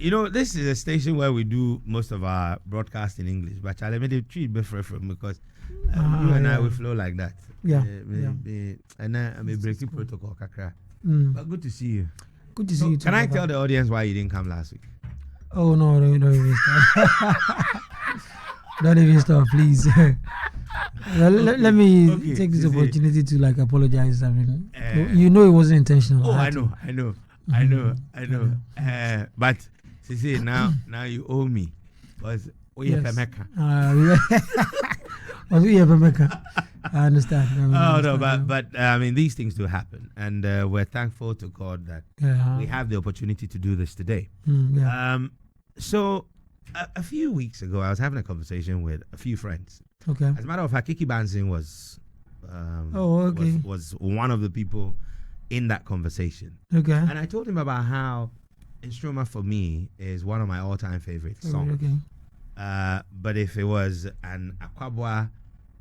You know, this is a station where we do most of our broadcast in English, but I made it treat different from because you and I will flow like that. Yeah. And I may breaking protocol, kakra. Mm. But good to see you. Good to see you too. Can I tell the audience why you didn't come last week? Oh no, don't even stop. Don't even stop, please. Let me take this opportunity to like apologize. I mean, you know it wasn't intentional. Oh, I know. But see, now you owe me because we have Pemeka. I understand. But I mean, these things do happen, and we're thankful to God that we have the opportunity to do this today. So a few weeks ago, I was having a conversation with a few friends. Okay. As a matter of fact, Kiki Banzin was one of the people in that conversation. Okay. And I told him about how Nsroma for me is one of my all-time favorite songs. Okay. But if it was an Akwboah,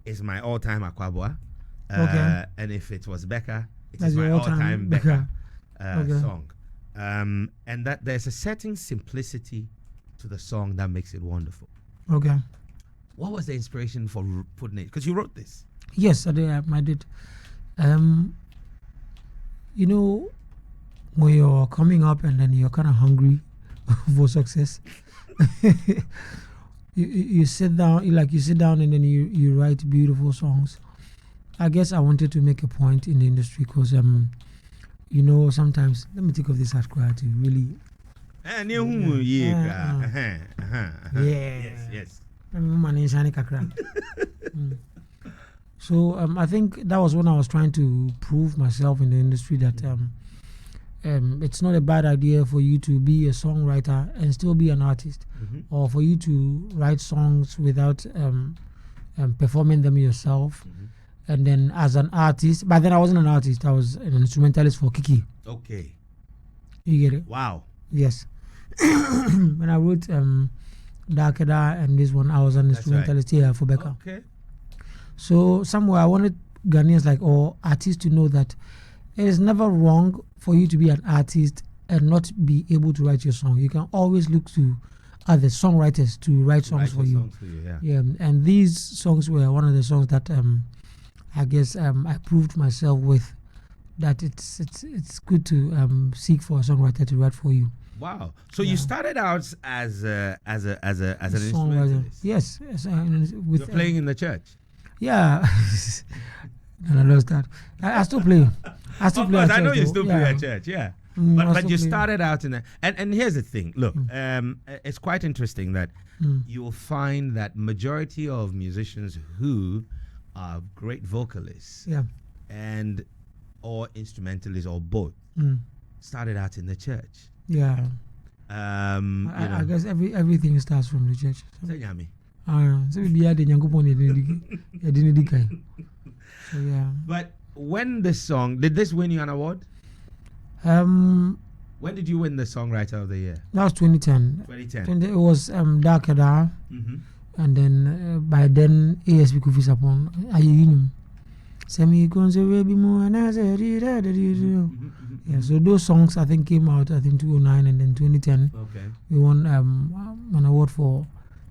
it's my all-time Akwboah. Okay. And if it was Becca, That's it's my all-time Becca Okay. song. And that there's a certain simplicity to the song that makes it wonderful. Okay. What was the inspiration for putting it? Because you wrote this. Yes, I did. You know, when you're coming up and then you're kind of hungry for success, you sit down, and then you write beautiful songs. I guess I wanted to make a point in the industry because, you know, sometimes, let me think of this hard cry to really. Yes. So I think that was when I was trying to prove myself in the industry that it's not a bad idea for you to be a songwriter and still be an artist, or for you to write songs without performing them yourself. And then as an artist, but then I wasn't an artist, I was an instrumentalist for Kiki. Okay. You get it? Wow. Yes. When I wrote Dakeda and this one, I was an instrumentalist here for Becca. Okay. So somewhere I wanted Ghanaians or artists to know that it is never wrong for you to be an artist and not be able to write your song. You can always look to other songwriters to write songs for you. Yeah. And these songs were one of the songs that I guess I proved myself with that it's good to seek for a songwriter to write for you. Wow! So you started out as an instrumentalist. Yes. You're playing in the church. Yeah. And I lost that. I still play. I still play. I know you still play at church. Yeah. But you started out in and here's the thing. Look, it's quite interesting that you will find that majority of musicians who are great vocalists, and or instrumentalists or both, started out in the church. Yeah. I guess everything starts from the church. So yeah. But when the song, did this win you an award? When did you win the Songwriter of the Year? That was 2010. 2010. It was Dakeda, and then by then ASP Kofi Sapon Ayinum. Semi yeah, so those songs I think came out 2009 and then 2010. Okay. We won an award for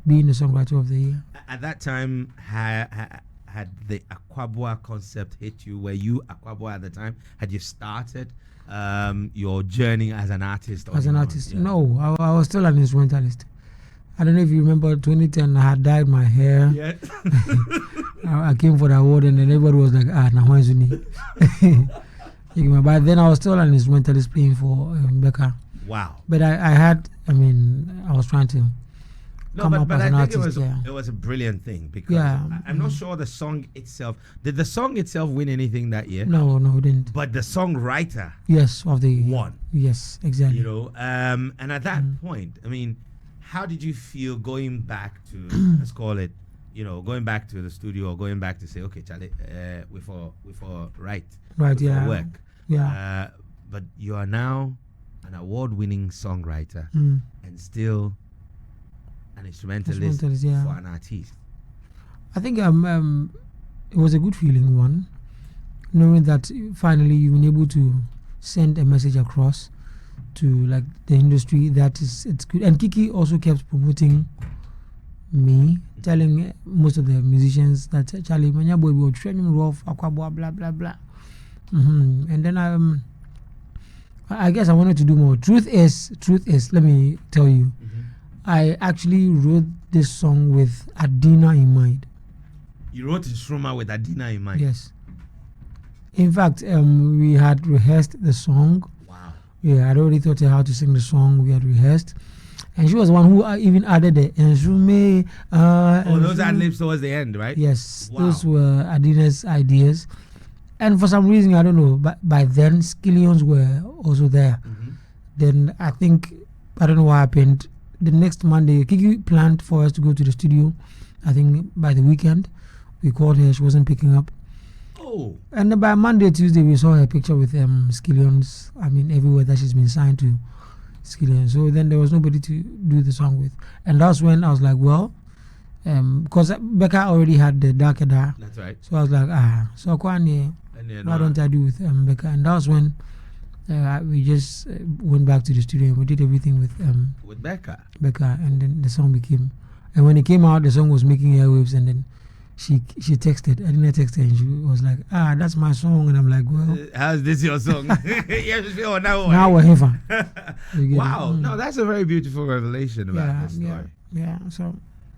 being the Songwriter of the Year. At that time, had the Akwboah concept hit you? Were you Akwboah at the time? Had you started your journey as an artist? As an artist? Yeah. No, I was still an instrumentalist. I don't know if you remember 2010, I had dyed my hair. Yeah. I came for the award and then everybody was like, but then I was still an instrumentalist playing for Becca. Wow. But I was trying to come up as an artist. It was a brilliant thing because I'm not sure the song itself. Did the song itself win anything that year? No, it didn't. But the songwriter, of the won. Yes, exactly. You know, and at that point, I mean, how did you feel going back to let's call it, going back to the studio or going back to say, okay, Charlie, we for work. Yeah. But you are now an award-winning songwriter and still an instrumentalist for an artist. I think it was a good feeling, one, knowing that finally you've been able to send a message across to like the industry, that is, it's good. And Kiki also kept promoting me, telling most of the musicians that Charlie, Manya boy, will train him rough, Akwboah, blah blah blah. And then I guess I wanted to do more. Truth is, let me tell you, I actually wrote this song with Adina in mind. You wrote Nsroma with Adina in mind? Yes. In fact, we had rehearsed the song. Wow. Yeah, I'd already thought how to sing the song. We had rehearsed. And she was the one who even added the Nsroma. Those ad-libs towards the end, right? Yes. Wow. Those were Adina's ideas. And for some reason, I don't know, but by then, Skillions were also there. Then I think, I don't know what happened. The next Monday, Kiki planned for us to go to the studio. I think by the weekend, we called her. She wasn't picking up. Oh. And then by Monday, Tuesday, we saw her picture with Skillions. I mean, everywhere that she's been signed to Skillions. So then there was nobody to do the song with. And that's when I was like, well, because Becca already had the Dark Ada. That's right. So I was like, so why don't I do with Becca? And that was when we just went back to the studio and we did everything with Becca. And then the song became. And when it came out, the song was making airwaves, and then she texted. I didn't text her, and she was like, that's my song. And I'm like, well, how's this your song? Now we're here. Wow. No, that's a very beautiful revelation about this story. Yeah. So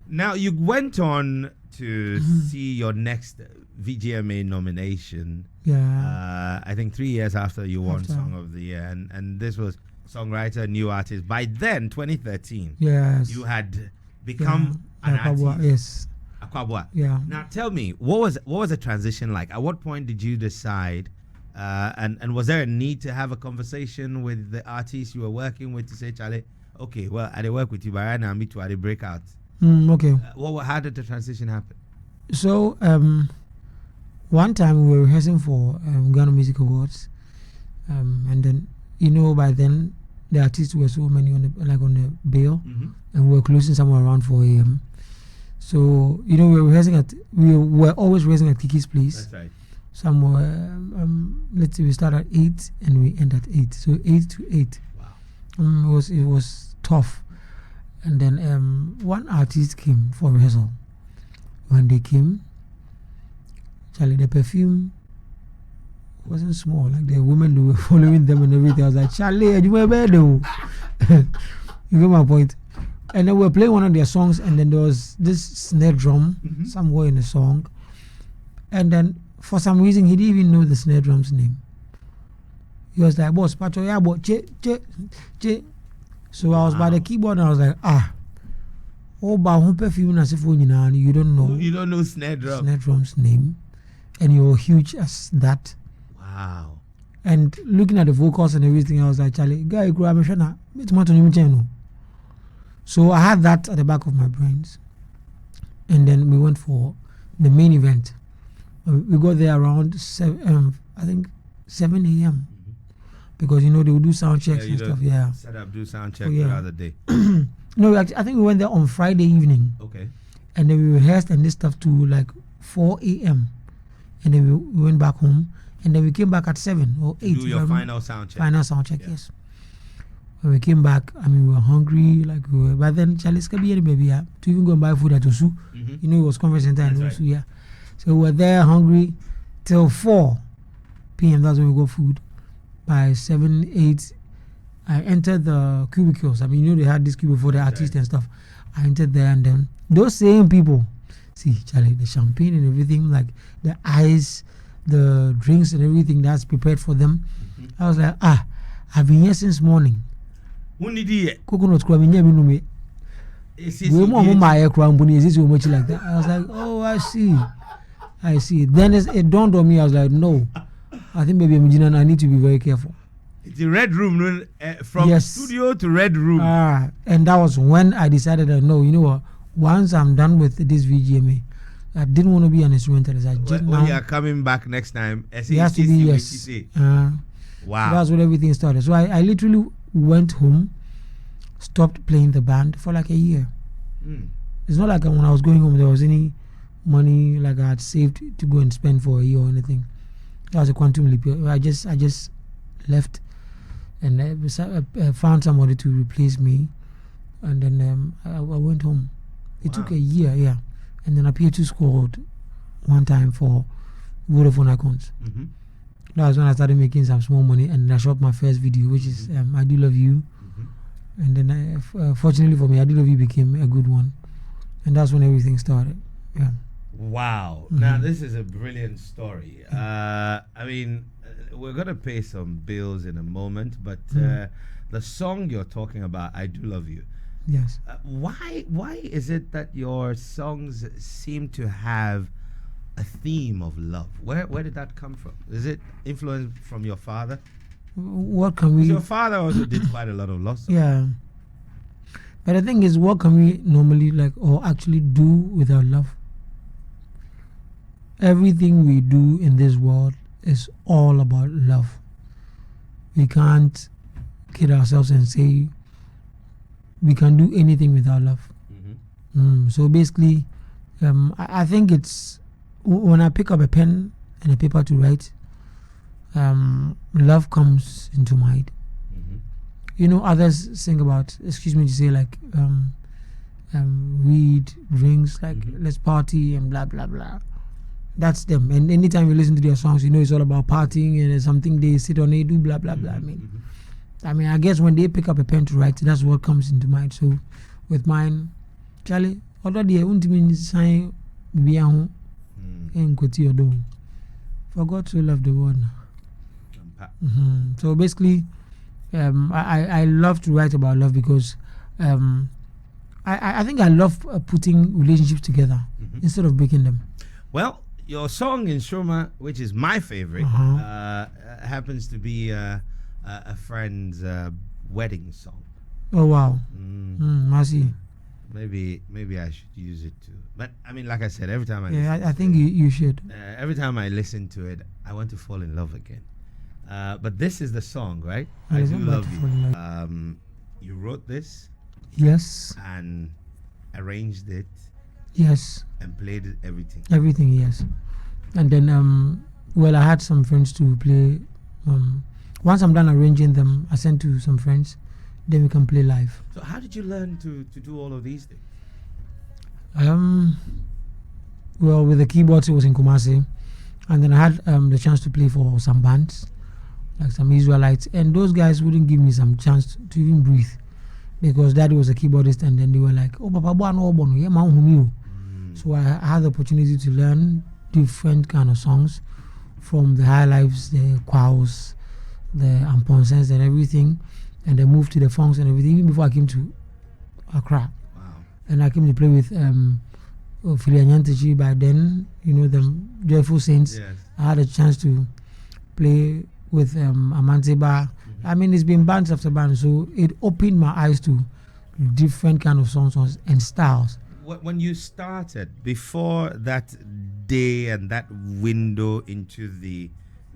now you went on to see your next VGMA nomination. Yeah. I think 3 years after you won Song of the Year, and this was songwriter, new artist. By then, 2013. Yes. You had become an Akwboah, artist. yes. Akwboah. Yeah. Now tell me, what was the transition like? At what point did you decide? And was there a need to have a conversation with the artists you were working with to say, Charlie, okay, well, I did work with you, but right now me too, I did break out. Okay. How did the transition happen? So one time we were rehearsing for Ghana Music Awards, and then by then the artists were so many on the bill, and we were closing somewhere around 4 a.m. So we were always rehearsing at Kiki's place. That's right. Somewhere, let's say we start at 8 and we end at 8. So 8 to 8. Wow. It was tough. And then one artist came for rehearsal. When they came, Charlie, the perfume wasn't small. Like the women who were following them and everything. I was like, Charlie, you were bad though. You get my point. And then we were playing one of their songs, and then there was this snare drum somewhere in the song. And then for some reason, he didn't even know the snare drum's name. He was like, boss, Pacho, yeah, but che. So I was by the keyboard and I was like, perfume you don't know. You don't know snare drum's name, and you're huge as that. Wow. And looking at the vocals and everything, I was like, Charlie, guy, so I had that at the back of my brains. And then we went for the main event. We got there around 7 a.m. Because they would do sound checks and stuff. Yeah. Set up, do sound check throughout the day. No, I think we went there on Friday evening. Okay. And then we rehearsed and this stuff to like 4 a.m. And then we went back home. And then we came back at 7 or 8. Do your final sound check. Final sound check, yes. When we came back, we were hungry. But then Charlie's could be any baby to even go and buy food at Osu. It was conference center in Osu, yeah. So we were there hungry till 4 p.m. That's when we got food. By 7, 8, I entered the cubicles. They had this cubicle for the artists and stuff. I entered there, and then those same people, see, Charlie, the champagne and everything, like the ice, the drinks and everything that's prepared for them. I was like, I've been here since morning. Coconut crab in me. Like that. I was like, oh, I see. Then it dawned on me. I was like, no, I think maybe I need to be very careful. It's a red room, from studio to red room. And that was when I decided that no, you know what? Once I'm done with this VGMA, I didn't want to be an instrumentalist. When you are coming back next time, it has to be yes. Wow. So that's when everything started. So I literally went home, stopped playing the band for like a year. It's not like when I was going home there was any money like I had saved to go and spend for a year or anything. That was a quantum leap. I just left and I found somebody to replace me, and then I went home. It took a year, yeah, and then I appeared to squad one time for Vodafone Icons. That was when I started making some small money, and I shot my first video, which is I Do Love You. And then, fortunately for me, I Do Love You became a good one. And that's when everything started. Yeah. Wow. Now, this is a brilliant story. I mean, we're going to pay some bills in a moment, but the song you're talking about, I Do Love You. Yes. Why is it that your songs seem to have a theme of love? Where did that come from? Is it influenced from your father? What can we... Your father also did quite a lot of love songs. Yeah. But the thing is, what can we normally or actually do without love? Everything we do in this world is all about love. We can't kid ourselves and say we can do anything without love. So basically, I think it's when I pick up a pen and a paper to write, love comes into mind. Others sing about, excuse me to say, weed, drinks, let's party and blah blah blah. That's them. And anytime you listen to their songs, it's all about partying and something they sit on, they do blah blah blah. I mean, I guess when they pick up a pen to write, that's what comes into mind. So with mine, Charlie, already I won't mean sign be and your dome. For God so loved the world. So basically, I love to write about love because I think I love putting relationships together instead of breaking them. Well, your song Nsroma, which is my favorite, happens to be a friend's wedding song. Oh wow! I see. Maybe I should use it too. But I mean, like I said, every time I think you should. Every time I listen to it, I want to fall in love again. But this is the song, right? I Do Love You. You wrote this? Yes. And arranged it? Yes. And played it, everything? Everything, yes. And then, I had some friends to play. Once I'm done arranging them, I send to some friends. Then we can play live. So how did you learn to do all of these things? With the keyboards, it was in Kumasi. And then I had the chance to play for some bands, like some Israelites. And those guys wouldn't give me some chance to even breathe. Because Daddy was a keyboardist, and then they were like, "Oh, Papa, So I had the opportunity to learn different kind of songs, from the high lives, the choirs, the amponsens and everything, and then moved to the funks and everything. Even before I came to Accra, and I came to play with Filianyantechi. By then, them Joyful Saints. Yes. I had a chance to play with Amanteba. I mean, it's been bands after bands, so it opened my eyes to different kind of songs and styles. When you started, before that day and that window into the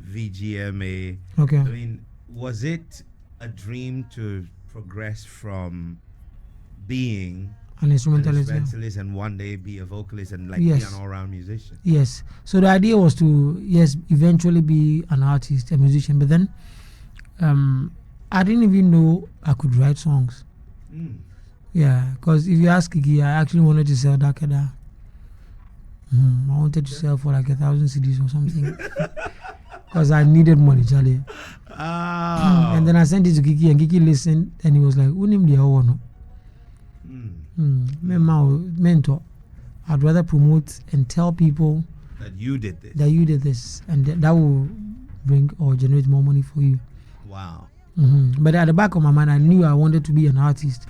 VGMA, okay, I mean, was it a dream to progress from being an instrumentalist and one day be a vocalist and yes, be an all-round musician? Yes. So the idea was to eventually be an artist, a musician. But then I didn't even know I could write songs. Yeah, because if you ask Kiki, I actually wanted to sell Dakada. I wanted to sell for 1,000 CDs or something. Because I needed money, Charlie. And then I sent it to Kiki, and Kiki listened, and he was like, "Unim dia ono." Mentor. I'd rather promote and tell people that you did this. And that will bring or generate more money for you. Wow. But at the back of my mind, I knew I wanted to be an artist.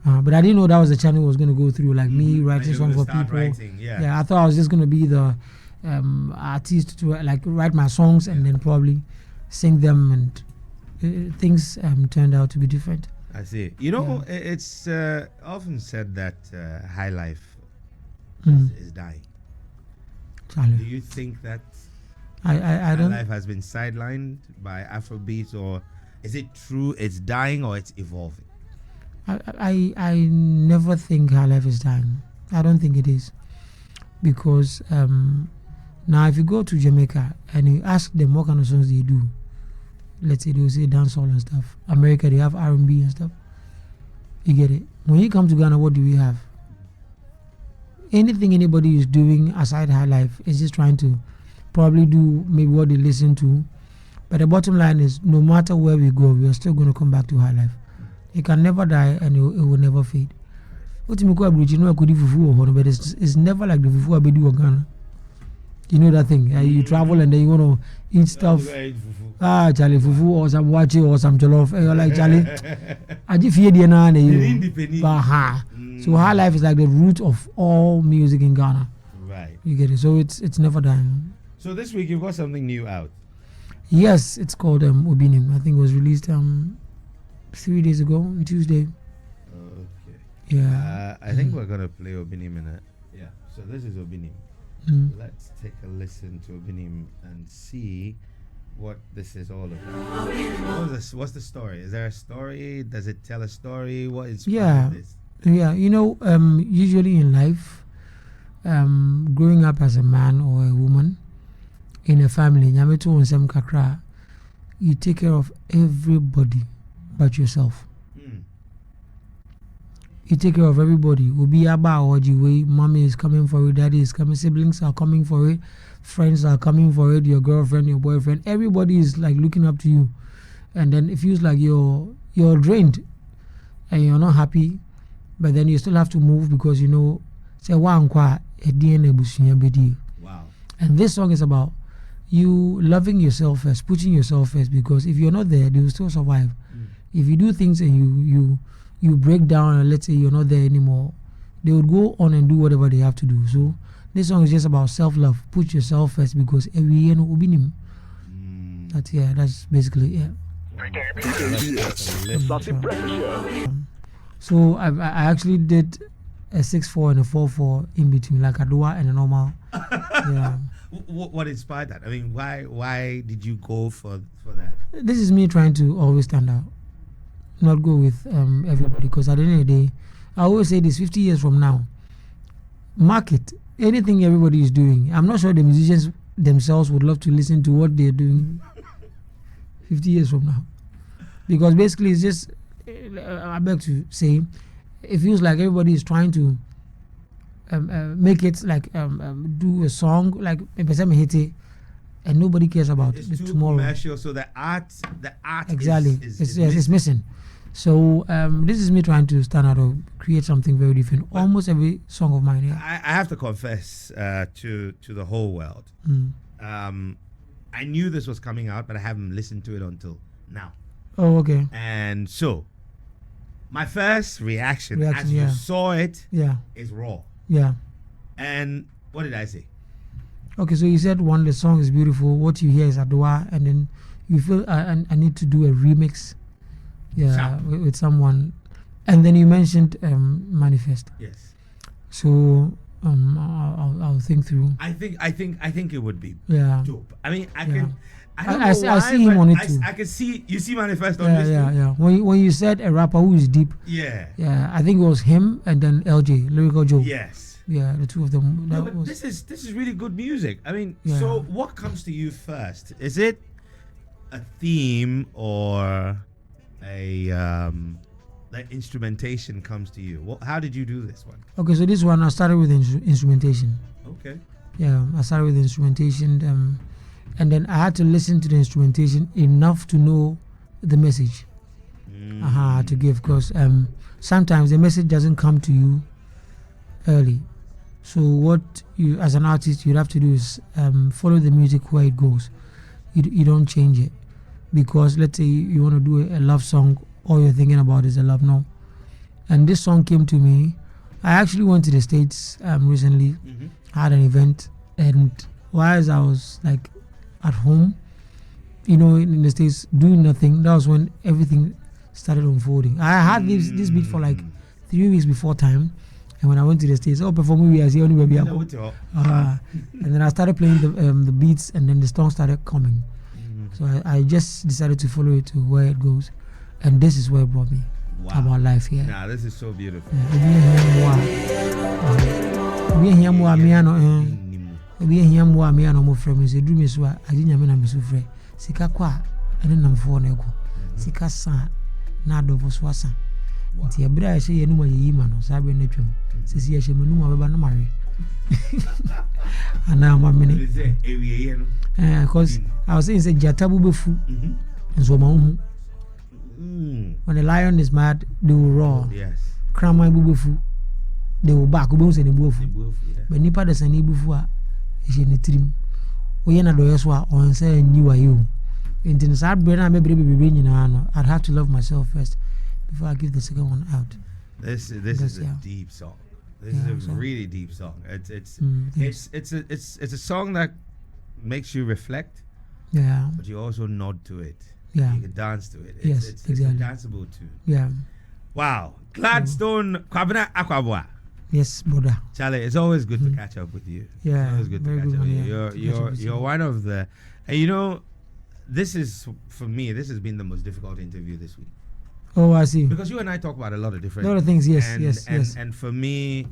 But I didn't know that was the channel I was going to go through, me writing songs for people. I thought I was just going to be the artist to write my songs and then probably sing them, and things turned out to be different. I see. It's often said that high life is dying. Charlie. Do you think that I don't. High life has been sidelined by Afrobeat, or is it true it's dying or it's evolving? I never think high life is dying. I don't think it is, because now if you go to Jamaica and you ask them what kind of songs they do, let's say they will say dancehall and stuff. America, they have R&B and stuff. You get it? When you come to Ghana, what do we have? Anything anybody is doing aside high life is just trying to probably do maybe what they listen to. But the bottom line is, no matter where we go, we are still going to come back to high life. It can never die and it will never fade. What you could fufu, but it's never like the fufu I do in Ghana. You know that thing? You travel and then you want to eat stuff. Charlie fufu or some wachi or some jollof. You're like, Charlie, I just fear the So high life is like the root of all music in Ghana. Right. You get it? So it's never dying. So this week you've got something new out. Yes, it's called Obinim. I think it was released 3 days ago on Tuesday. Okay. Yeah. I think we're gonna play Obinim in it. Yeah. So this is Obinim. Let's take a listen to Obinim and see what this is all about. What's the story? Is there a story? Does it tell a story? What is this? Yeah. You know, usually in life, growing up as a man or a woman in a family, you take care of everybody but yourself. You take care of everybody. Mommy is coming for it, daddy is coming, siblings are coming for it, friends are coming for it, your girlfriend, your boyfriend, everybody is like looking up to you. And then it feels like you're drained and you're not happy, but then you still have to move because you know, say wow. And this song is about you loving yourself first, putting yourself first, because if you're not there, they will still survive. If you do things and you break down and let's say you're not there anymore, they would go on and do whatever they have to do. So this song is just about self-love. Put yourself first because every year no ubinim. That's basically it. So I actually did a 6/4 and a 4/4 in between, like Akwboah and a normal. Yeah. What inspired that? I mean, why did you go for that? This is me trying to always stand out, not go with everybody. Because at the end of the day, I always say this: 50 years from now, market anything everybody is doing. I'm not sure the musicians themselves would love to listen to what they're doing 50 years from now, because basically it's just, I beg to say, it feels like everybody is trying to make it like do a song like and nobody cares about it's the too tomorrow. Commercial, so the art exactly is missing. So this is me trying to stand out or create something very different. But almost every song of mine. Yeah. I have to confess to the whole world. I knew this was coming out, but I haven't listened to it until now. Oh, okay. And so my first reaction as you saw it is raw. Yeah. And what did I say? Okay, so you said one, the song is beautiful. What you hear is Akwboah, and then you feel I need to do a remix. Yeah, with someone. And then you mentioned Manifest. Yes. So I'll think through. I think it would be dope. I mean, I see him on it too. I can see you see Manifest on this. Yeah. When you said a rapper who is deep. Yeah. Yeah, I think it was him and then LJ, Lyrical Joe. Yes. Yeah, the two of them. This is really good music. I mean, so what comes to you first? Is it a theme or a like instrumentation comes to you? How did you do this one? Okay, so this one I started with instrumentation. Okay. Yeah, I started with instrumentation, and then I had to listen to the instrumentation enough to know the message to give, because sometimes the message doesn't come to you early. So what you, as an artist, you have to do is follow the music where it goes. You don't change it, because let's say you want to do a love song, all you're thinking about is a love, no. And this song came to me. I actually went to the States recently, had an event, and whilst I was like at home, in the States doing nothing, that was when everything started unfolding. I had this beat for like 3 weeks before time, and when I went to the States, performing we are the only baby and then I started playing the beats, and then the song started coming. So I just decided to follow it to where it goes, and this is where it brought me about life here. Nah, this is so beautiful. and then I'm for Neko. Sikasa, Nado Swasa. Nti ebra ye ye numa ye yima no sabe na twam sisi ye shema numa beba na mare ana ma mini because I was saying say jatabu befu Nsroma hu when the lion is mad they will roar. Yes. Krama befu they will back obo se ne buofu but nipa de se ne bufu a ye ne trim oye na do yeso a on say nyi wa you nti sa bre na me bebe nyina no I'd have to love myself first before I give the second one out. This is a deep song. This is a really deep song. It's a song that makes you reflect. Yeah. But you also nod to it. Yeah. You can dance to it. It's a danceable tune. Yeah. Wow. Gladstone Akwboah. Yes, brother. Charlie, it's always good to catch up with you. Yeah. It's always good to catch up with you. You're one of the, and you know, this is for me. This has been the most difficult interview this week. Oh, I see. Because you and I talk about a lot of different things, yes. And for me,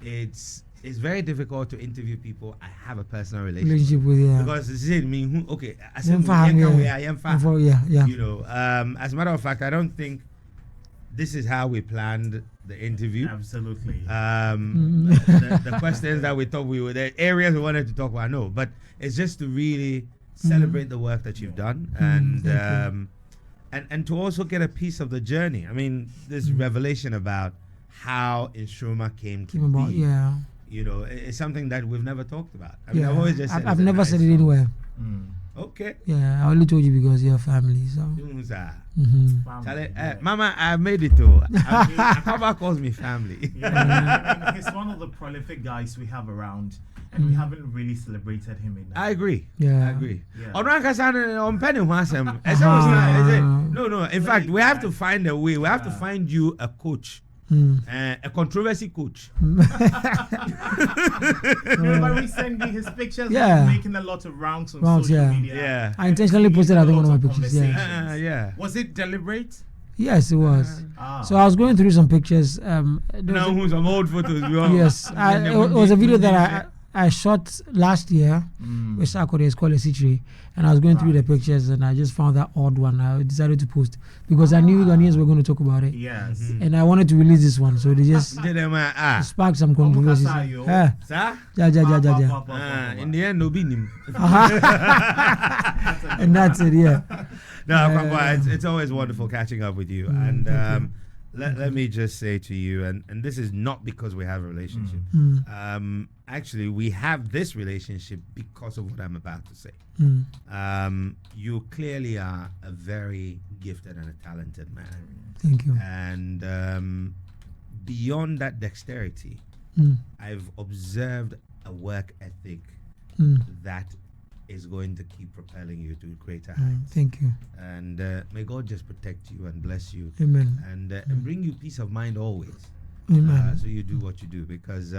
it's very difficult to interview people I have a personal relationship with. Yeah. Because it's me, okay, you know, as a matter of fact, I don't think this is how we planned the interview. Absolutely. The questions that we thought the areas we wanted to talk about, no, but it's just to really celebrate the work that you've done and to also get a piece of the journey. I mean, this revelation about how Nsroma came about, be. Yeah. You know, it's something that we've never talked about. I mean, I've always just said I've never said it anywhere. Okay. Yeah, I only told you because you're family. So. Mama, I made it too. Akwboah calls me family. Yeah, he's one of the prolific guys we have around. And we haven't really celebrated him enough. I agree. Yeah. I agree. No. In fact, we have to find a way. We have to find you a coach. A controversy coach. Remember recently his pictures were making a lot of rounds on social media. Yeah. I intentionally posted I think one of my pictures. Yeah. Was it deliberate? Yes, it was. So I was going through some pictures. Some old photos. Yes. It was a video that I shot last year with Akwboah called City, and I was going through the pictures and I just found that odd one. I decided to post because I knew Ghanaians were going to talk about it. Yes. And I wanted to release this one, so they just sparked some controversy. In the end, no binim. And that's it, yeah. No, it's always wonderful catching up with you. And let me just say to you, and this is not because we have a relationship. Actually, we have this relationship because of what I'm about to say. You clearly are a very gifted and a talented man. Thank you. And beyond that dexterity, I've observed a work ethic that is going to keep propelling you to greater heights. Thank you. And may God just protect you and bless you. Amen. And bring you peace of mind always. Amen. So you do what you do because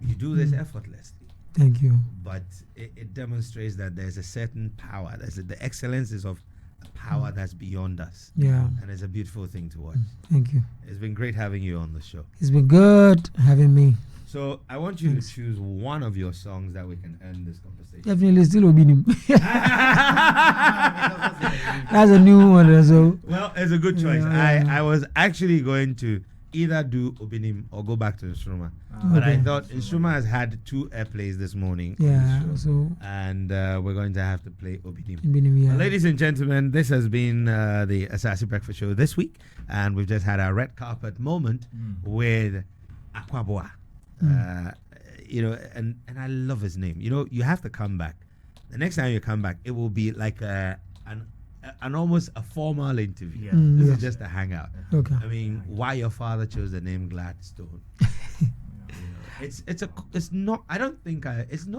you do this effortlessly. Thank you. But it demonstrates that there's a certain power. The excellence is of a power that's beyond us. Yeah. And it's a beautiful thing to watch. Thank you. It's been great having you on the show. It's been good having me. So I want you to choose one of your songs that we can end this conversation. Definitely still Obinim. That's a new one. So. Well, it's a good choice. I was actually going to either do Obinim or go back to Nsroma. But I thought Nsroma has had 2 airplays this morning. Yeah. So. And we're going to have to play Obinim. Yeah. Ladies and gentlemen, this has been the Asasi Breakfast Show this week. And we've just had our red carpet moment with Akwboah. You know, and I love his name. You know, you have to come back. The next time you come back, it will be like an almost a formal interview. This is just a hangout. Okay. I mean, why your father chose the name Gladstone? It's not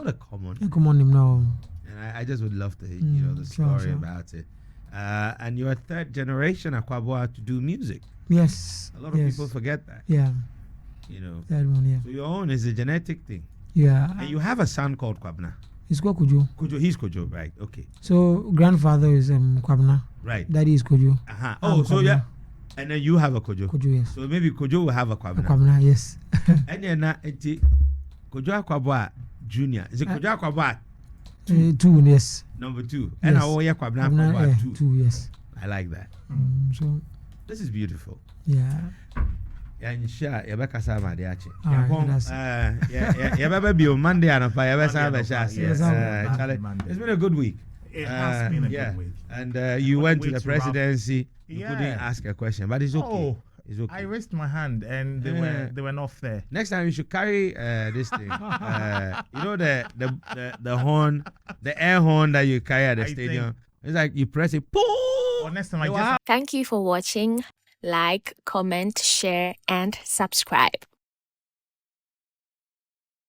a common name, no. And I just would love to hear the story about it. And you're a 3rd generation Akwboah to do music. Yes. A lot of people forget that. Yeah. You know. That one, yeah. So your own is a genetic thing. Yeah. And you have a son called Kwabna. He's called Kojo. He's Kojo, right? Okay. So grandfather is Kwabna. Right. Daddy is Kojo. Oh, so Kwabna. Yeah. And then you have a Kojo. Kojo, yes. So maybe Kojo will have a Kwabna. Kwabna, yes. And then Kojo Akwboah Junior. Is it Kojo Akwboah? 2, yes. Number 2. And Akwboah, Akwboah 2. 2, yes. I like that. So This is beautiful. yeah. And sure, you better say my dear. Monday and it's been a good week. It has been a good week. And you went to the to wrap- presidency. You Yeah. couldn't ask a question, but it's okay. Oh, It's okay. I raised my hand and they were not fair. Next time you should carry this thing. You know the horn, the air horn that you carry at the I stadium. think- It's like you press it. Poof! Or next time I Wow. just Thank you for watching. Like, comment, share, and subscribe.